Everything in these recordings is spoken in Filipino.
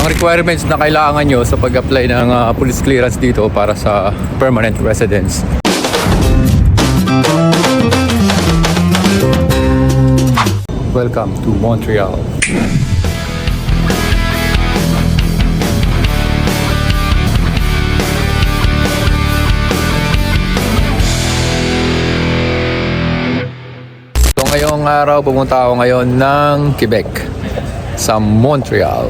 Ang requirements na kailangan nyo sa pag-apply ng police clearance dito para sa permanent residence. Welcome to Montreal. So ngayong araw, pumunta ako ngayon ng Quebec sa Montreal.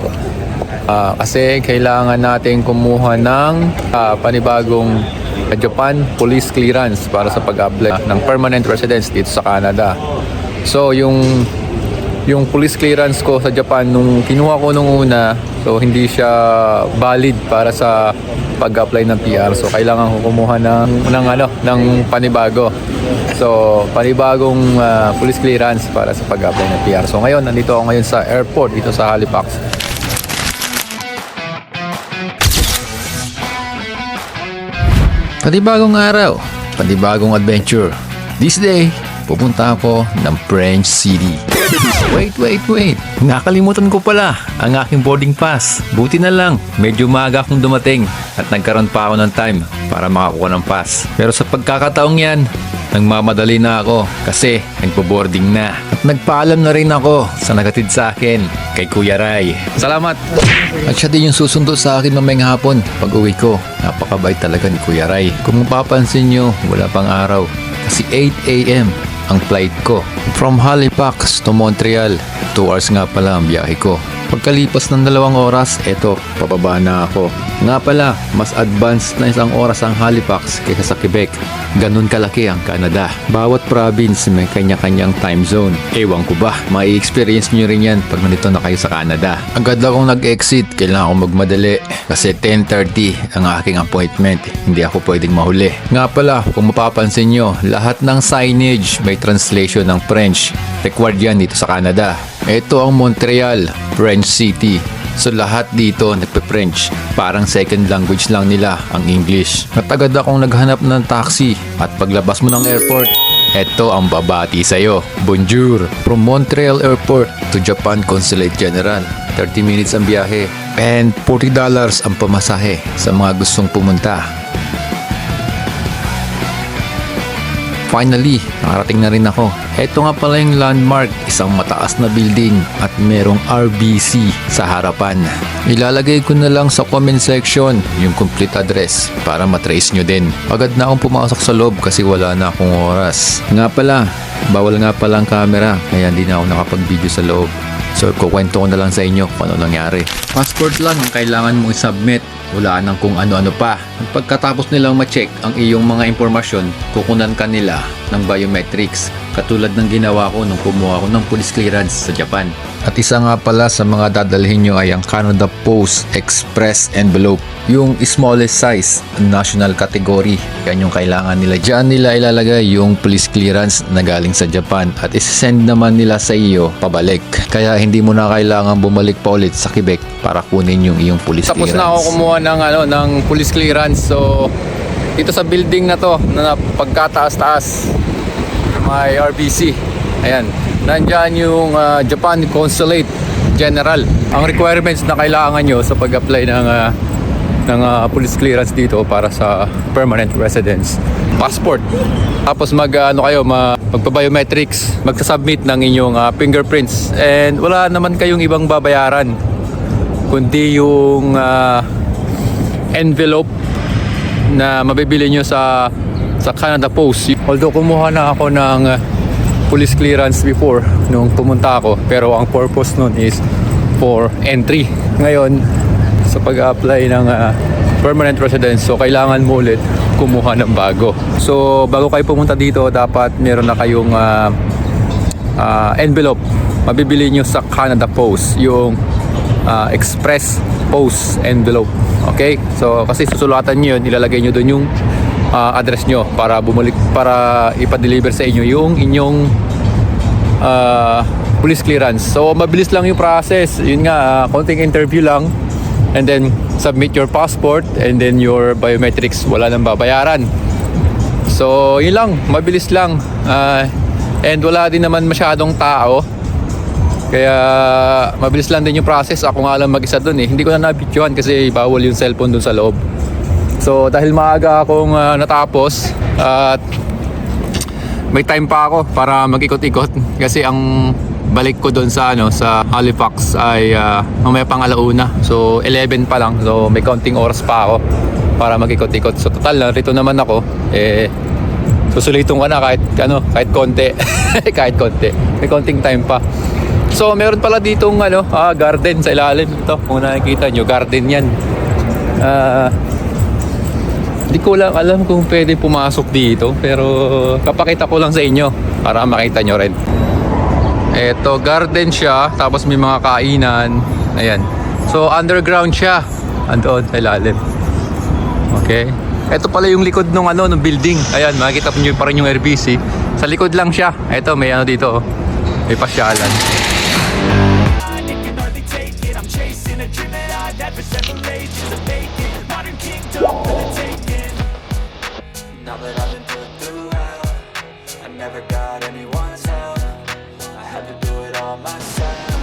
Kasi kailangan natin kumuha ng panibagong Japan police clearance para sa pag-apply ng permanent residence dito sa Canada. So yung police clearance ko sa Japan nung kinuha ko nung una, so hindi siya valid para sa pag-apply ng PR. So kailangan ko kumuha ng panibago. So panibagong police clearance para sa pag-apply ng PR. So ngayon nandito ako ngayon sa airport dito sa Halifax. Panibagong araw, panibagong adventure. This day, pupunta ako ng French City. Wait. Nakalimutan ko pala ang aking boarding pass. Buti na lang, medyo maaga akong dumating at nagkaroon pa ako ng time para makakuha ng pass. Pero sa pagkakataong yan, nagmamadali na ako kasi nagpo-boarding na. At nagpaalam na rin ako sa nagatid sa akin kay Kuya Ray. Salamat! At siya din yung susundo sa akin mamayang hapon pag uwi ko. Napakabait talaga ni Kuya Ray. Kung mapapansin nyo, wala pang araw. Kasi 8 a.m. ang flight ko. From Halifax to Montreal. 2 hours nga pala ang biyahe ko. Pagkalipas ng 2 oras, eto, pababa na ako. Nga pala, mas advanced na 1 oras ang Halifax kaysa sa Quebec. Ganun kalaki ang Canada. Bawat province may kanya-kanyang time zone. Ewan ko ba, mai-experience nyo rin yan pag nandito na kayo sa Canada. Agad akong nag-exit, kailangan akong magmadali. Kasi 10:30 ang aking appointment. Hindi ako pwedeng mahuli. Nga pala, kung mapapansin nyo, lahat ng signage may translation ng French. Required yan dito sa Canada. Ito ang Montreal, French City. So lahat dito nagpe-French. Parang second language lang nila ang English. At agad akong naghanap ng taxi. At paglabas mo ng airport, eto ang babati sa'yo. Bonjour! From Montreal Airport to Japan Consulate General. 30 minutes ang biyahe. And $40 ang pamasahe sa mga gustong pumunta. Finally, nakarating na rin ako. Ito nga pala yung landmark, isang mataas na building at merong RBC sa harapan. Ilalagay ko na lang sa comment section yung complete address para matrace nyo din. Agad na akong pumasok sa loob kasi wala na akong oras. Nga pala, bawal nga pala ang camera kaya hindi na ako nakapag-video sa loob. So, kukwento ko na lang sa inyo kung ano nangyari. Passport lang ang kailangan mong i-submit. Wala nang kung ano-ano pa. At pagkatapos nilang ma-check ang iyong mga impormasyon, kukunan ka nila ng biometrics. Katulad ng ginawa ko nung kumuha ko ng police clearance sa Japan. At isa nga pala sa mga dadalhin nyo ay ang Canada Post Express Envelope. Yung smallest size, national category. Yan yung kailangan nila. Diyan nila ilalagay yung police clearance na galing sa Japan at isend naman nila sa iyo pabalik. Kaya hindi mo na kailangan bumalik pa ulit sa Quebec para kunin yung iyong police Tapos clearance. na ako kumuha ng police clearance. So dito sa building na to na pagkataas-taas may RBC. Ayan. Nandyan yung Japan Consulate General. Ang requirements na kailangan nyo sa pag-apply ng police clearance dito para sa permanent residence. Passport. Tapos magpa-biometrics. Magsasubmit ng inyong fingerprints. And wala naman kayong ibang babayaran kundi yung envelope na mabibili nyo sa Canada Post. Although kumuha na ako ng police clearance before nung pumunta ako, pero ang purpose nun is for entry. Ngayon sa pag-apply ng permanent residence, so kailangan mo ulit kumuha ng bago. So bago kayo pumunta dito, dapat meron na kayong envelope. Mabibili nyo sa Canada Post yung Express Post envelope. Okay? So kasi susulatan nyo yun, ilalagay nyo dun yung address nyo para ipa-deliver sa inyo yung inyong police clearance. So mabilis lang yung process. Yun nga, konting interview lang and then submit your passport and then your biometrics. Wala nang babayaran. So yun lang, mabilis lang. And wala din naman masyadong tao. Kaya mabilis lang din yung process. Ako nga lang mag-isa dun eh. Hindi ko na nabidyohan kasi bawal yung cellphone dun sa loob. So dahil maaga akong natapos at may time pa ako para mag-ikot-ikot kasi ang balik ko doon sa sa Halifax ay mamaya pang alauna. So 11 pa lang. So may counting oras pa ako para mag-ikot-ikot. So total na rito naman ako susulitin ko na kahit konti. Kahit konti. May counting time pa. So meron pala ditong garden sa ilalim ito. Kung nakikita nyo, garden 'yan. Hindi ko lang alam kung pwede pumasok dito, pero kapakita ko lang sa inyo para makita nyo rin. Eto, garden siya, tapos may mga kainan. Ayan. So underground siya. Andoon sa ilalim. Okay. Ito pala yung likod nung building. Ayan, makikita nyo pa rin yung RBC. Sa likod lang siya. Eto, may dito. May pasyalan. Now that I've been put through hell, I never got anyone's help. I had to do it all myself.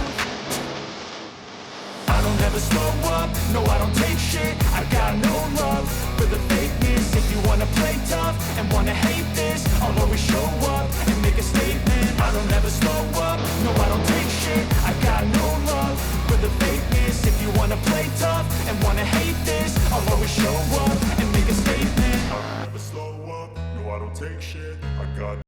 I don't ever slow up, no I don't take shit. I got no love for the fakeness. If you wanna play tough and wanna hate this, I'll always show up and make a statement. I don't ever slow up, no I don't take shit. I got no love for the fakeness. If you wanna play tough and wanna hate this, I'll always show up and make a statement. I don't ever slow up, no I don't take shit. I got